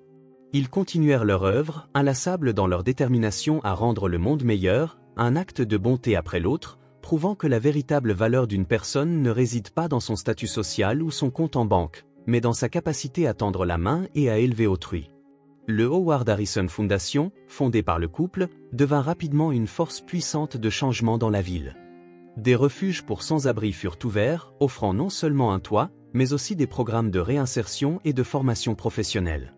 A: Ils continuèrent leur œuvre, inlassables dans leur détermination à rendre le monde meilleur, un acte de bonté après l'autre, prouvant que la véritable valeur d'une personne ne réside pas dans son statut social ou son compte en banque, mais dans sa capacité à tendre la main et à élever autrui. Le Howard Harrison Foundation, fondé par le couple, devint rapidement une force puissante de changement dans la ville. Des refuges pour sans-abri furent ouverts, offrant non seulement un toit, mais aussi des programmes de réinsertion et de formation professionnelle.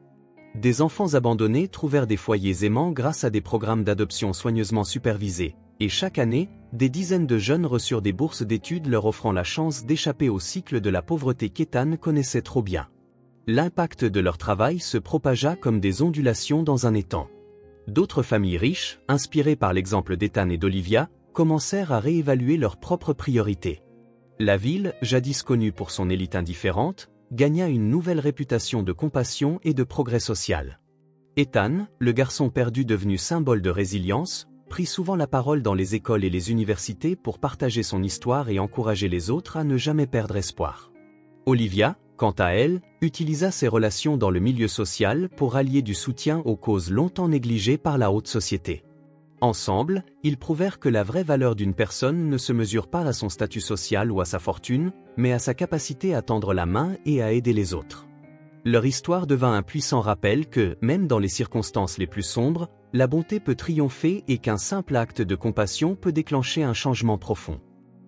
A: Des enfants abandonnés trouvèrent des foyers aimants grâce à des programmes d'adoption soigneusement supervisés, et chaque année, des dizaines de jeunes reçurent des bourses d'études leur offrant la chance d'échapper au cycle de la pauvreté qu'Ethan connaissait trop bien. L'impact de leur travail se propagea comme des ondulations dans un étang. D'autres familles riches, inspirées par l'exemple d'Ethan et d'Olivia, commencèrent à réévaluer leurs propres priorités. La ville, jadis connue pour son élite indifférente, gagna une nouvelle réputation de compassion et de progrès social. Ethan, le garçon perdu devenu symbole de résilience, prit souvent la parole dans les écoles et les universités pour partager son histoire et encourager les autres à ne jamais perdre espoir. Olivia, quant à elle, utilisa ses relations dans le milieu social pour allier du soutien aux causes longtemps négligées par la haute société. Ensemble, ils prouvèrent que la vraie valeur d'une personne ne se mesure pas à son statut social ou à sa fortune, mais à sa capacité à tendre la main et à aider les autres. Leur histoire devint un puissant rappel que, même dans les circonstances les plus sombres, la bonté peut triompher et qu'un simple acte de compassion peut déclencher un changement profond.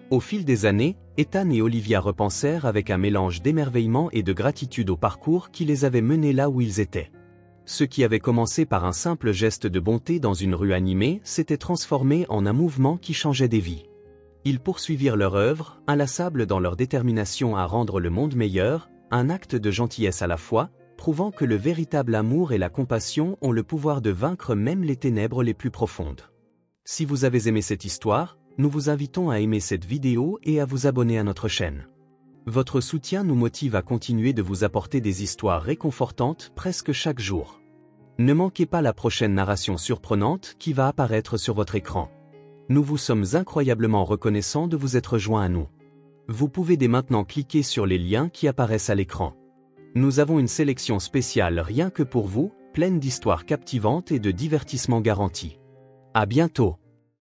A: Au fil des années, Ethan et Olivia repensèrent avec un mélange d'émerveillement et de gratitude au parcours qui les avait menés là où ils étaient. Ce qui avait commencé par un simple geste de bonté dans une rue animée s'était transformé en un mouvement qui changeait des vies. Ils poursuivirent leur œuvre, inlassables dans leur détermination à rendre le monde meilleur, un acte de gentillesse à la fois, prouvant que le véritable amour et la compassion ont le pouvoir de vaincre même les ténèbres les plus profondes. Si vous avez aimé cette histoire, nous vous invitons à aimer cette vidéo et à vous abonner à notre chaîne. Votre soutien nous motive à continuer de vous apporter des histoires réconfortantes presque chaque jour. Ne manquez pas la prochaine narration surprenante qui va apparaître sur votre écran. Nous vous sommes incroyablement reconnaissants de vous être joints à nous. Vous pouvez dès maintenant cliquer sur les liens qui apparaissent à l'écran. Nous avons une sélection spéciale rien que pour vous, pleine d'histoires captivantes et de divertissements garantis. À bientôt.